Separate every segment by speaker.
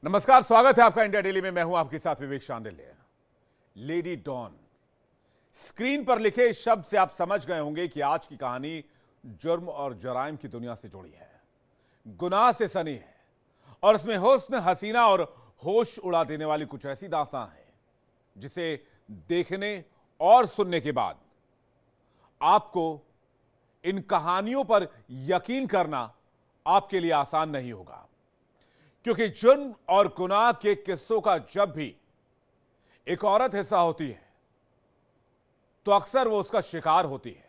Speaker 1: नमस्कार, स्वागत है आपका इंडिया डेली में। मैं हूं आपके साथ विवेक शांडिल्य। लेडी डॉन, स्क्रीन पर लिखे इस शब्द से आप समझ गए होंगे कि आज की कहानी जुर्म और जराइम की दुनिया से जुड़ी है, गुनाह से सनी है और इसमें हुस्न, हसीना और होश उड़ा देने वाली कुछ ऐसी दास्तान है जिसे देखने और सुनने के बाद आपको इन कहानियों पर यकीन करना आपके लिए आसान नहीं होगा, क्योंकि जुर्म और गुनाह के किस्सों का जब भी एक औरत हिस्सा होती है तो अक्सर वो उसका शिकार होती है।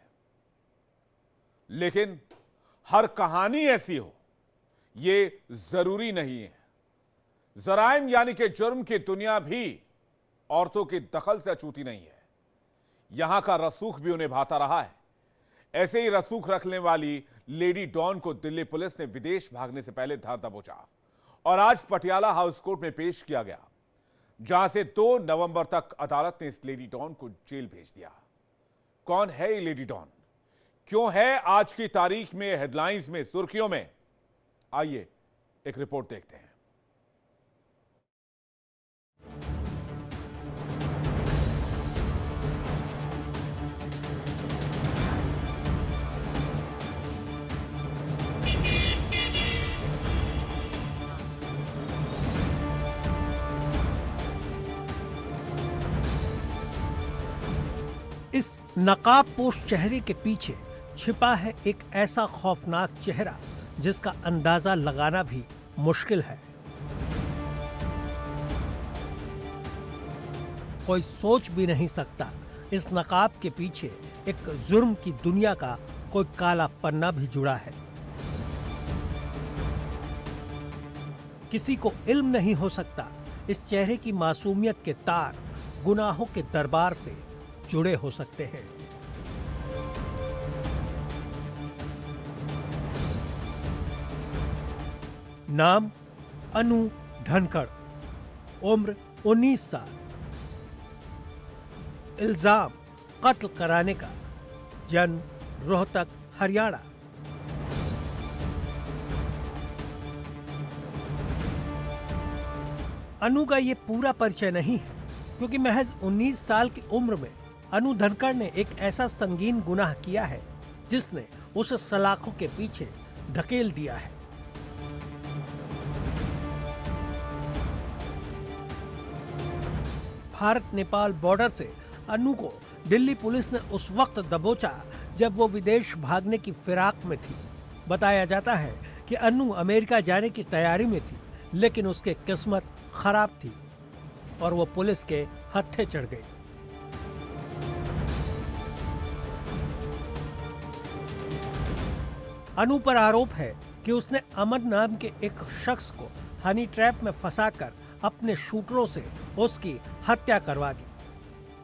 Speaker 1: लेकिन हर कहानी ऐसी हो ये जरूरी नहीं है। जराइम यानी कि जुर्म की दुनिया भी औरतों के दखल से अछूती नहीं है। यहां का रसूख भी उन्हें भाता रहा है। ऐसे ही रसूख रखने वाली लेडी डॉन को दिल्ली पुलिस ने विदेश भागने से पहले धर दबोचा और आज पटियाला हाउस कोर्ट में पेश किया गया, जहां से 2 नवंबर तक अदालत ने इस लेडी डॉन को जेल भेज दिया। कौन है ये लेडी डॉन? क्यों है आज की तारीख में हेडलाइंस में, सुर्खियों में? आइए एक रिपोर्ट देखते हैं।
Speaker 2: इस नकाबपोश चेहरे के पीछे छिपा है एक ऐसा खौफनाक चेहरा जिसका अंदाजा लगाना भी मुश्किल है। कोई सोच भी नहीं सकता इस नकाब के पीछे एक जुर्म की दुनिया का कोई काला पन्ना भी जुड़ा है। किसी को इल्म नहीं हो सकता इस चेहरे की मासूमियत के तार गुनाहों के दरबार से जुड़े हो सकते हैं। नाम अनु धनखड़, उम्र 19 साल, इल्जाम कत्ल कराने का, जन्म रोहतक, हरियाणा। अनु का ये पूरा परिचय नहीं है, क्योंकि महज 19 साल की उम्र में अनु धनखड़ ने एक ऐसा संगीन गुनाह किया है जिसने उसे सलाखों के पीछे धकेल दिया है। भारत नेपाल बॉर्डर से अनु को दिल्ली पुलिस ने उस वक्त दबोचा जब वो विदेश भागने की फिराक में थी। बताया जाता है कि अनु अमेरिका जाने की तैयारी में थी, लेकिन उसकी किस्मत खराब थी और वो पुलिस के हत्थे चढ़ गई। अनु पर आरोप है कि उसने अमन नाम के एक शख्स को हनी ट्रैप में फंसाकर अपने शूटरों से उसकी हत्या करवा दी।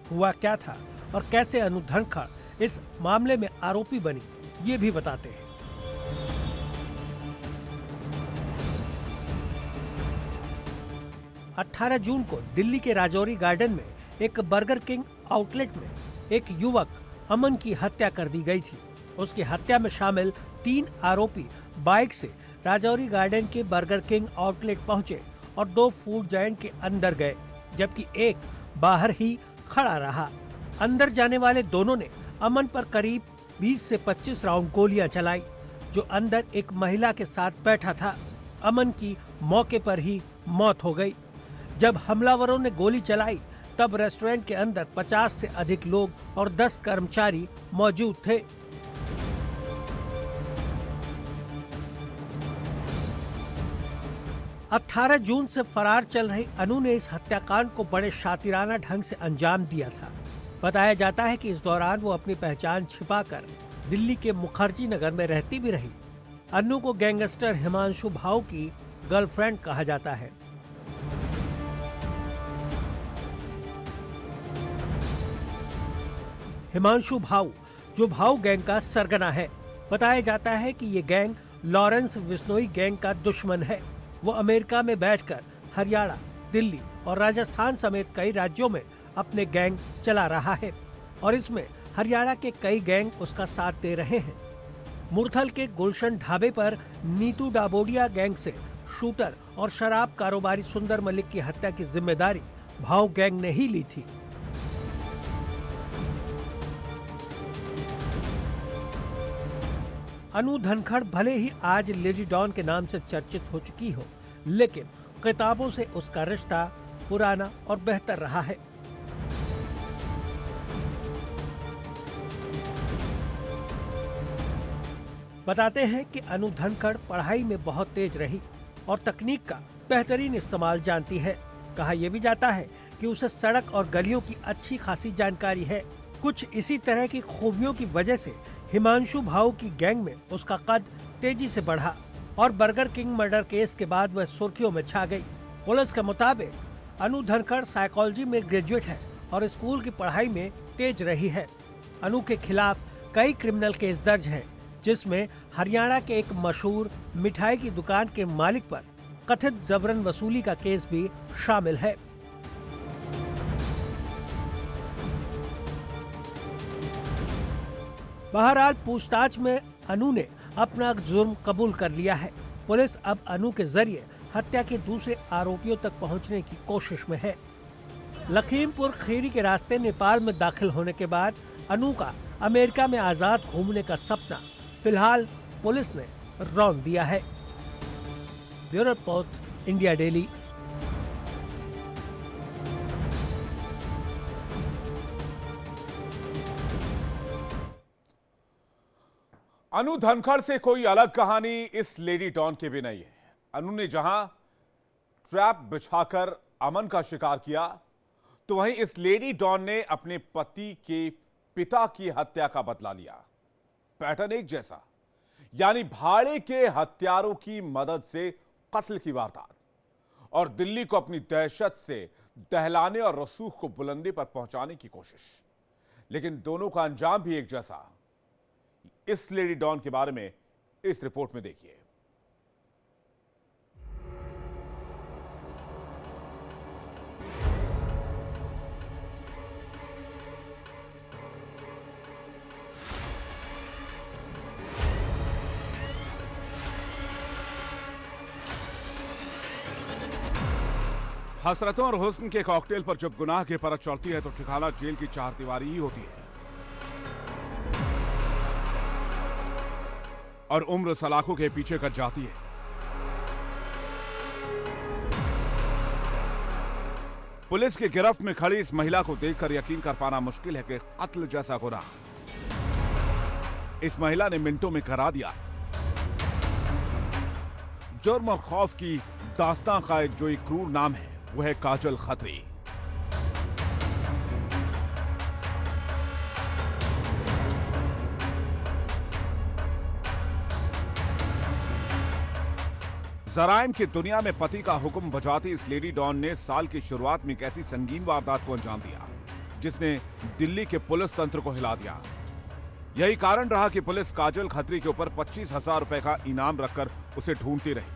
Speaker 2: हुआ क्या था और कैसे अनु धनखड़ इस मामले में आरोपी बनी, ये भी बताते हैं। अठारह जून को दिल्ली के राजौरी गार्डन में एक बर्गर किंग आउटलेट में एक युवक अमन की हत्या कर दी गई थी। उसकी हत्या में शामिल 3 आरोपी बाइक से राजौरी गार्डन के बर्गर किंग आउटलेट पहुंचे और 2 फूड जायंट के अंदर गए, जबकि एक बाहर ही खड़ा रहा। अंदर जाने वाले दोनों ने अमन पर करीब 20 से 25 राउंड गोलियां चलाई, जो अंदर एक महिला के साथ बैठा था। अमन की मौके पर ही मौत हो गई। जब हमलावरों ने गोली चलाई तब रेस्टोरेंट के अंदर 50 से अधिक लोग और 10 कर्मचारी मौजूद थे। अठारह जून से फरार चल रही अनु ने इस हत्याकांड को बड़े शातिराना ढंग से अंजाम दिया था। बताया जाता है कि इस दौरान वो अपनी पहचान छिपाकर दिल्ली के मुखर्जी नगर में रहती भी रही। अनु को गैंगस्टर हिमांशु भाऊ की गर्लफ्रेंड कहा जाता है। हिमांशु भाऊ, जो भाऊ गैंग का सरगना है। बताया जाता है कि ये गैंग लॉरेंस विश्नोई गैंग का दुश्मन है। वो अमेरिका में बैठकर हरियाणा, दिल्ली और राजस्थान समेत कई राज्यों में अपने गैंग चला रहा है और इसमें हरियाणा के कई गैंग उसका साथ दे रहे हैं। मुरथल के गुलशन ढाबे पर नीतू डाबोडिया गैंग से शूटर और शराब कारोबारी सुंदर मलिक की हत्या की जिम्मेदारी भाव गैंग ने ही ली थी। अनु धनखड़ भले ही आज लेडी डॉन के नाम से चर्चित हो चुकी हो, लेकिन किताबों से उसका रिश्ता पुराना और बेहतर रहा है। बताते हैं कि अनु धनखड़ पढ़ाई में बहुत तेज रही और तकनीक का बेहतरीन इस्तेमाल जानती है। कहा यह भी जाता है कि उसे सड़क और गलियों की अच्छी खासी जानकारी है। कुछ इसी तरह की खूबियों की वजह से हिमांशु भाऊ की गैंग में उसका कद तेजी से बढ़ा और बर्गर किंग मर्डर केस के बाद वह सुर्खियों में छा गई। पुलिस के मुताबिक अनु धनखड़ साइकोलॉजी में ग्रेजुएट है और स्कूल की पढ़ाई में तेज रही है। अनु के खिलाफ कई क्रिमिनल केस दर्ज हैं, जिसमें हरियाणा के एक मशहूर मिठाई की दुकान के मालिक पर कथित जबरन वसूली का केस भी शामिल है। बहरहाल पूछताछ में अनु ने अपना जुर्म कबूल कर लिया है। पुलिस अब अनु के जरिए हत्या के दूसरे आरोपियों तक पहुंचने की कोशिश में है। लखीमपुर खीरी के रास्ते नेपाल में दाखिल होने के बाद अनु का अमेरिका में आजाद घूमने का सपना फिलहाल पुलिस ने रौंद दिया है। Bureau report, India daily.
Speaker 1: Anu Dhankhar से कोई अलग कहानी इस लेडी डॉन के भी नहीं है। अनु ने जहां ट्रैप बिछाकर अमन का शिकार किया, तो वहीं इस लेडी डॉन ने अपने पति के पिता की हत्या का बदला लिया। पैटर्न एक जैसा, यानी भाड़े के हत्यारों की मदद से कत्ल की वारदात और दिल्ली को अपनी दहशत से दहलाने और रसूख को बुलंदी पर पहुंचाने की कोशिश। लेकिन दोनों का अंजाम भी एक जैसा। इस लेडी डॉन के बारे में इस रिपोर्ट में देखिए। हसरतों और हुस्न के कॉकटेल पर जब गुनाह की परत चढ़ती है तो ठिकाना जेल की चारदीवारी ही होती है और उम्र सलाखों के पीछे कट जाती है। पुलिस की गिरफ्त में खड़ी इस महिला को देखकर यकीन कर पाना मुश्किल है कि कत्ल जैसा गुनाह इस महिला ने मिनटों में करा दिया। जुर्म और खौफ की दास्तां का जो एक क्रूर नाम है वो है काजल खत्री। जराइम की दुनिया में पति का हुक्म बजाती इस लेडी डॉन ने साल की शुरुआत में एक ऐसी संगीन वारदात को अंजाम दिया जिसने दिल्ली के पुलिस तंत्र को हिला दिया। यही कारण रहा कि पुलिस काजल खत्री के ऊपर 25,000 रुपए का इनाम रखकर उसे ढूंढती रही।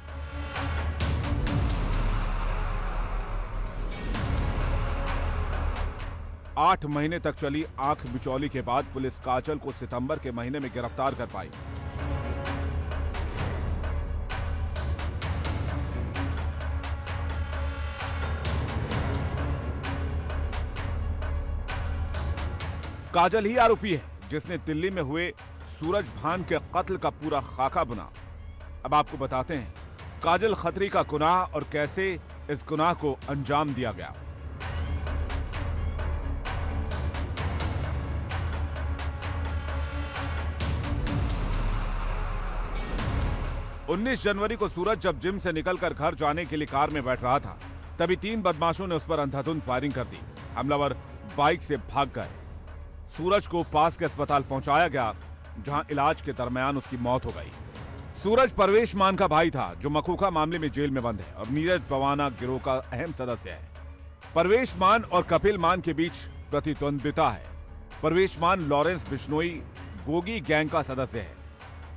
Speaker 1: आठ महीने तक चली आंख बिचौली के बाद पुलिस काजल को सितंबर के महीने में गिरफ्तार कर पाई। काजल ही आरोपी है जिसने दिल्ली में हुए सूरज भान के कत्ल का पूरा खाका बुना। अब आपको बताते हैं काजल खत्री का गुनाह और कैसे इस गुनाह को अंजाम दिया गया। उन्नीस जनवरी को सूरज जब जिम से निकलकर घर जाने के लिए कार में बैठ रहा था, तभी 3 बदमाशों ने उस पर अंधाधुंध फायरिंग कर दी। हमलावर बाइक से भाग गए। सूरज को पास के अस्पताल पहुंचाया गया, जहां इलाज के दरमियान उसकी मौत हो गई। सूरज परवेश मान का भाई था, जो मखूखा मामले में जेल में बंद है और नीरज पवाना गिरोह का अहम सदस्य है। परवेश मान और कपिल मान के बीच प्रतिद्वंद्विता है। परवेश मान लॉरेंस बिश्नोई गोगी गैंग का सदस्य है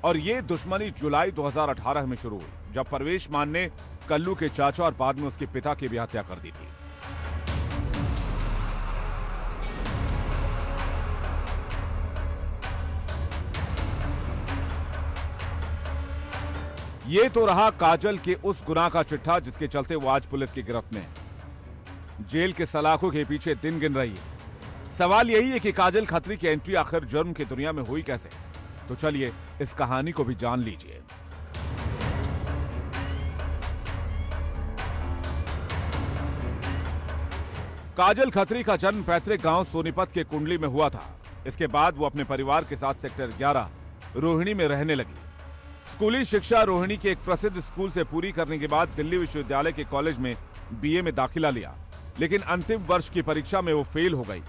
Speaker 1: और ये दुश्मनी जुलाई 2018 में शुरू हुई, जब परवेश मान ने कल्लू के चाचा और बाद में उसके पिता की भी हत्या कर दी थी। ये तो रहा काजल के उस गुनाह का चिट्ठा जिसके चलते वो आज पुलिस की गिरफ्त में है। जेल के सलाखों के पीछे दिन गिन रही है। सवाल यही है कि काजल खत्री की एंट्री आखिर जुर्म की दुनिया में हुई कैसे। तो चलिए इस कहानी को भी जान लीजिए। काजल खत्री का जन्म पैतृक गांव सोनीपत के कुंडली में हुआ था। इसके बाद वो अपने परिवार के साथ सेक्टर 11 रोहिणी में रहने लगी। स्कूली शिक्षा रोहिणी के एक प्रसिद्ध स्कूल से पूरी करने के बाद दिल्ली विश्वविद्यालय के कॉलेज में बीए में दाखिला लिया, लेकिन अंतिम वर्ष की परीक्षा में वो फेल हो गई।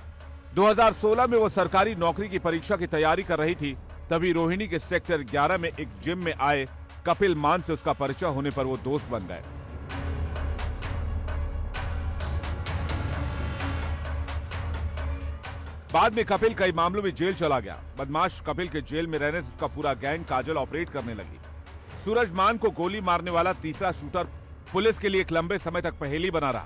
Speaker 1: 2016 में वो सरकारी नौकरी की परीक्षा की तैयारी कर रही थी, तभी रोहिणी के सेक्टर 11 में एक जिम में आए कपिल मान से उसका परिचय होने पर वो दोस्त बन गए। बाद में कपिल कई मामलों में जेल चला गया। बदमाश कपिल के जेल में रहने से उसका पूरा गैंग काजल ऑपरेट करने लगी। सूरज मान को गोली मारने वाला तीसरा शूटर पुलिस के लिए एक लंबे समय तक पहेली बना रहा।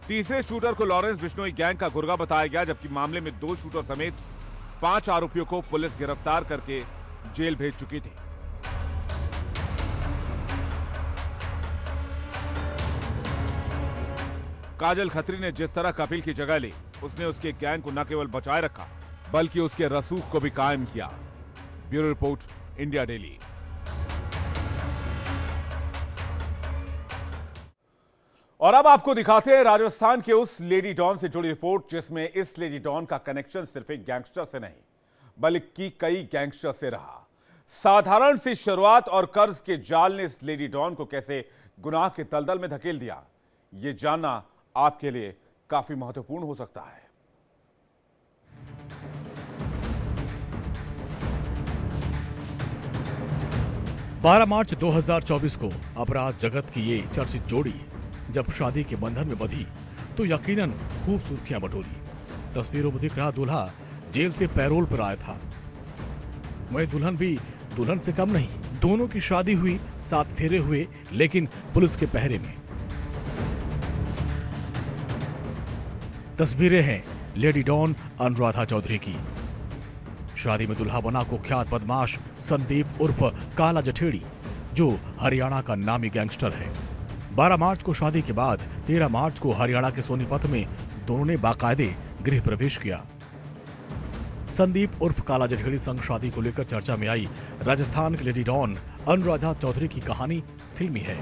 Speaker 1: तीसरे शूटर को लॉरेंस बिश्नोई गैंग का गुर्गा बताया गया, जबकि मामले में 2 शूटर समेत 5 आरोपियों को पुलिस गिरफ्तार करके जेल भेज चुकी थी। काजल खत्री ने जिस तरह कपिल की जगह ली, उसने उसके गैंग को न केवल बचाए रखा बल्कि उसके रसूख को भी कायम किया। Bureau report, India daily. और अब आपको दिखाते हैं राजस्थान के उस लेडी डॉन से जुड़ी रिपोर्ट, जिसमें इस लेडी डॉन का कनेक्शन सिर्फ एक गैंगस्टर से नहीं बल्कि कई गैंगस्टर से रहा। साधारण सी शुरुआत और कर्ज के जाल ने इस लेडी डॉन को कैसे गुनाह के दलदल में धकेल दिया, यह जानना आपके लिए काफी महत्वपूर्ण हो सकता है।
Speaker 3: बारह मार्च 2024 को अपराध जगत की ये चर्चित जोड़ी जब शादी के बंधन में बंधी तो यकीनन खूब सुर्खियां बटोरी। तस्वीरों में दिख रहा दूल्हा जेल से पैरोल पर आया था, वहीं दुल्हन भी दुल्हन से कम नहीं। दोनों की शादी हुई, 7 फेरे हुए, लेकिन पुलिस के पहरे में। तस्वीरें हैं लेडी डॉन अनुराधा चौधरी की। शादी में दुल्हा बना कुख्यात बदमाश संदीप उर्फ काला जठेड़ी, जो हरियाणा का नामी गैंगस्टर है। 12 मार्च को शादी के बाद 13 मार्च को हरियाणा के सोनीपत में दोनों ने बाकायदे गृह प्रवेश किया। संदीप उर्फ काला जठेड़ी संग शादी को लेकर चर्चा में आई राजस्थान की लेडी डॉन अनुराधा चौधरी की कहानी फिल्मी है।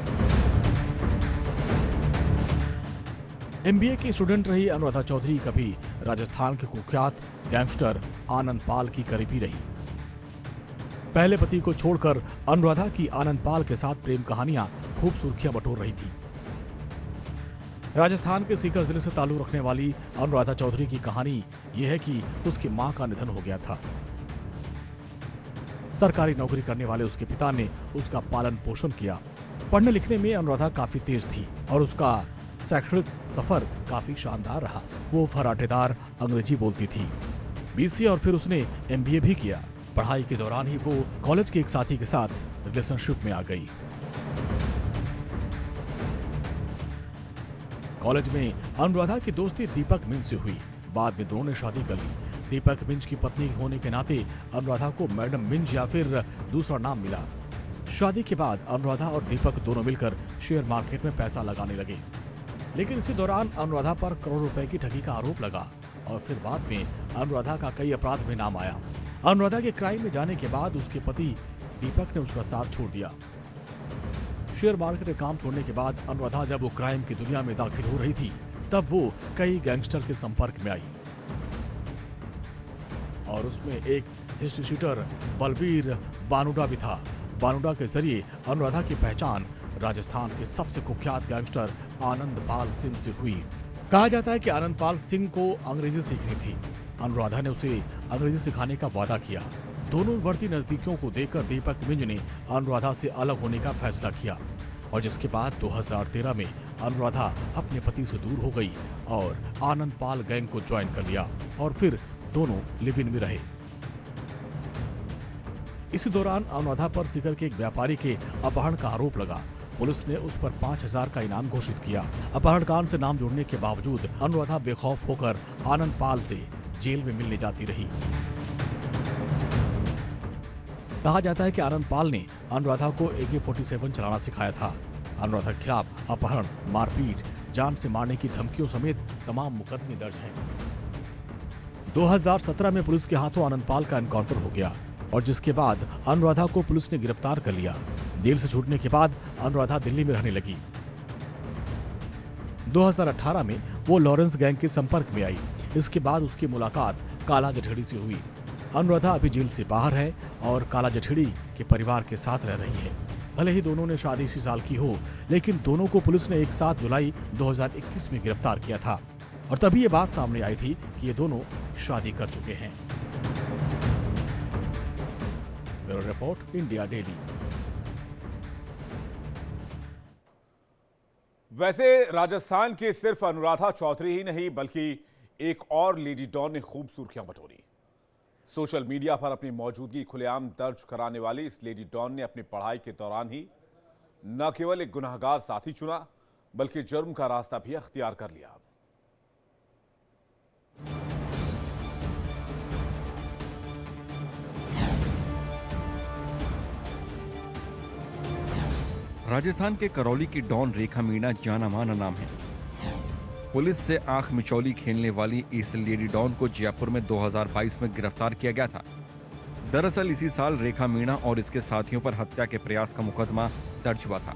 Speaker 3: MBA की स्टूडेंट रही अनुराधा चौधरी कभी राजस्थान के कुख्यात गैंगस्टर आनंद पाल की करीबी रही। पहले पति को छोड़कर अनुराधा की आनंद पाल के साथ प्रेम कहानियां खूब सुर्खियां बटोर रही थी। राजस्थान के सीकर जिले से ताल्लुक रखने वाली अनुराधा चौधरी की कहानी यह है कि उसकी मां का निधन हो गया था। सरकारी नौकरी करने वाले उसके पिता ने उसका पालन पोषण किया। पढ़ने लिखने में अनुराधा काफी तेज थी और उसका शैक्षणिक सफर काफी शानदार रहा। वो फराटेदार अंग्रेजी बोलती थी। BCA और फिर उसने MBA भी किया। पढ़ाई के दौरान ही वो कॉलेज के एक साथी के साथ रिलेशनशिप में आ गई। कॉलेज में अनुराधा की दोस्ती दीपक मिंज से हुई। बाद में दोनों ने शादी कर ली। दीपक मिंज की पत्नी होने के नाते अनुराधा को मैडम मिंज या फिर दूसरा नाम मिला। शादी के बाद अनुराधा और दीपक दोनों मिलकर शेयर मार्केट में पैसा लगाने लगे, लेकिन इसी दौरान अनुराधा पर करोड़ों रुपए की ठगी का आरोप लगा और फिर बाद में अनुराधा का कई अपराध में नाम आया। अनुराधा के क्राइम में जाने के बाद उसके पति दीपक ने उसका साथ छोड़ दिया। शेयर मार्केट में काम छोड़ने के बाद अनुराधा जब वो क्राइम की दुनिया में दाखिल हो रही थी, तब वो कई गैंगस्टर के संपर्क में आई और उसमें एक हिस्ट्री शीटर बलवीर बानुडा भी था। बानुडा के जरिए अनुराधा की पहचान राजस्थान के सबसे कुख्यात गैंगस्टर आनंद पाल सिंह से हुई। कहा जाता है कि आनंद पाल सिंह को अंग्रेजी सीखनी थी। अनुराधा ने उसे अंग्रेजी सिखाने का वादा किया। दोनों बढ़ती नजदीकियों को देखकर दीपक मिंज ने अनुराधा से अलग होने का फैसला किया और जिसके बाद 2013 में अनुराधा अपने पति से दूर हो गई और आनंद पाल गैंग को ज्वाइन कर लिया और फिर दोनों लिव इन में रहे। इसी दौरान अनुराधा पर सीकर के एक व्यापारी के अपहरण का आरोप लगा। पुलिस ने उस पर 5,000 का इनाम घोषित किया। अपहरणकांड से नाम जोड़ने के बावजूद अनुराधा बेखौफ होकर आनंद पाल से जेल में मिलने जाती रही। कहा जाता है कि आनंद पाल ने अनुराधा को AK-47 चलाना सिखाया था। अनुराधा के खिलाफ अपहरण, मारपीट, जान से मारने की धमकियों समेत तमाम मुकदमे दर्ज हैं। 2017 में पुलिस के हाथों आनंद पाल का एनकाउंटर हो गया और जिसके बाद अनुराधा को पुलिस ने गिरफ्तार कर लिया। जेल से छूटने के बाद अनुराधा दिल्ली में रहने लगी। 2018 में वो लॉरेंस गैंग के संपर्क में आई। इसके बाद उसकी मुलाकात काला जठेड़ी से हुई। अनुराधा अभी जेल से बाहर है और काला जठेड़ी के परिवार के साथ रह रही है। भले ही दोनों ने शादी इसी साल की हो, लेकिन दोनों को पुलिस ने 7 जुलाई 2021 में गिरफ्तार किया था और तभी ये बात सामने आई थी कि ये दोनों शादी कर चुके हैं। Bureau report, India daily.
Speaker 1: वैसे राजस्थान के सिर्फ अनुराधा चौधरी ही नहीं बल्कि एक और लेडी डॉन ने खूब सुर्खियां बटोरी। सोशल मीडिया पर अपनी मौजूदगी खुलेआम दर्ज कराने वाली इस लेडी डॉन ने अपनी पढ़ाई के दौरान ही न केवल एक गुनहगार साथी चुना बल्कि जुर्म का रास्ता भी अख्तियार कर लिया।
Speaker 4: राजस्थान के करौली की डॉन रेखा मीणा जाना माना नाम है। पुलिस से आंख मिचौली खेलने वाली इस लेडी डॉन को जयपुर में 2022 में गिरफ्तार किया गया था। दरअसल इसी साल रेखा मीणा और इसके साथियों पर हत्या के प्रयास का मुकदमा दर्ज हुआ था।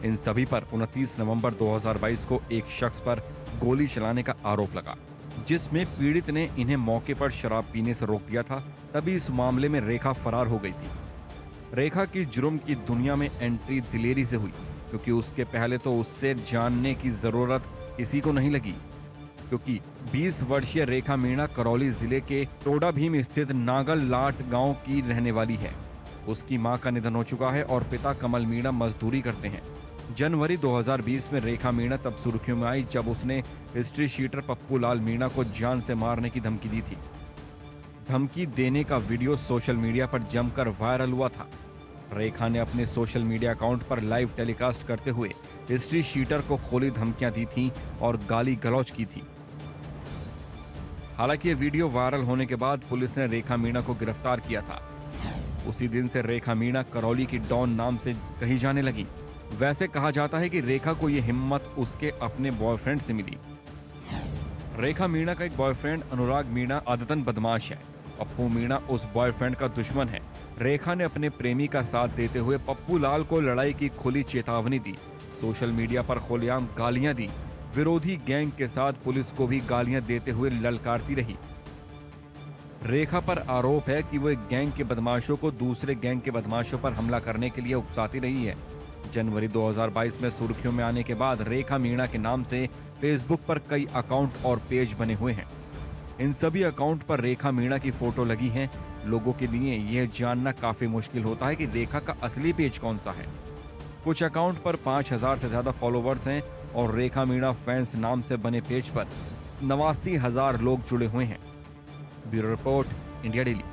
Speaker 4: इन सभी पर 29 नवंबर 2022 को एक शख्स पर गोली चलाने का आरोप लगा, जिसमें पीड़ित ने इन्हें मौके पर शराब पीने से रोक दिया था। तभी इस मामले में रेखा फरार हो गई थी। रेखा की जुर्म की दुनिया में एंट्री दिलेरी से हुई, क्योंकि उसके पहले तो उससे जानने की जरूरत किसी को नहीं लगी, क्योंकि 20 वर्षीय रेखा मीणा करौली जिले के टोडा भीम स्थित नागल लाट गांव की रहने वाली है। उसकी मां का निधन हो चुका है और पिता कमल मीणा मजदूरी करते हैं। जनवरी 2020 में रेखा मीणा तब सुर्खियों में आई जब उसने हिस्ट्री शीटर पप्पू लाल मीणा को जान से मारने की धमकी दी थी। धमकी देने का वीडियो सोशल मीडिया पर जमकर वायरल हुआ था। रेखा ने अपने सोशल मीडिया अकाउंट पर लाइव टेलीकास्ट करते हुए हिस्ट्री शीटर को खुली धमकियां दी थीं और गाली गलौज की थी। हालांकि ये वीडियो वायरल होने के बाद पुलिस ने रेखा मीणा को गिरफ्तार किया था। उसी दिन से रेखा मीणा करौली की डॉन नाम से कही जाने लगी। वैसे कहा जाता है कि रेखा को यह हिम्मत उसके अपने बॉयफ्रेंड से मिली। रेखा मीणा का एक बॉयफ्रेंड अनुराग मीणा आदतन बदमाश है। पप्पू मीणा उस बॉयफ्रेंड का दुश्मन है। रेखा ने अपने प्रेमी का साथ देते हुए पप्पू लाल को लड़ाई की खुली चेतावनी दी, सोशल मीडिया पर खुलेआम गालियां दी, विरोधी गैंग के साथ पुलिस को भी गालियां देते हुए ललकारती रही। रेखा पर आरोप है कि वो एक गैंग के बदमाशों को दूसरे गैंग के बदमाशों पर हमला करने के लिए उकसाती रही है। जनवरी 2022 में सुर्खियों में आने के बाद रेखा मीणा के नाम से फेसबुक पर कई अकाउंट और पेज बने हुए हैं। इन सभी अकाउंट पर रेखा मीणा की फोटो लगी है। लोगों के लिए यह जानना काफी मुश्किल होता है कि रेखा का असली पेज कौन सा है। कुछ अकाउंट पर 5000 से ज्यादा फॉलोवर्स हैं और रेखा मीणा फैंस नाम से बने पेज पर 89,000 लोग जुड़े हुए हैं। Bureau report, India daily.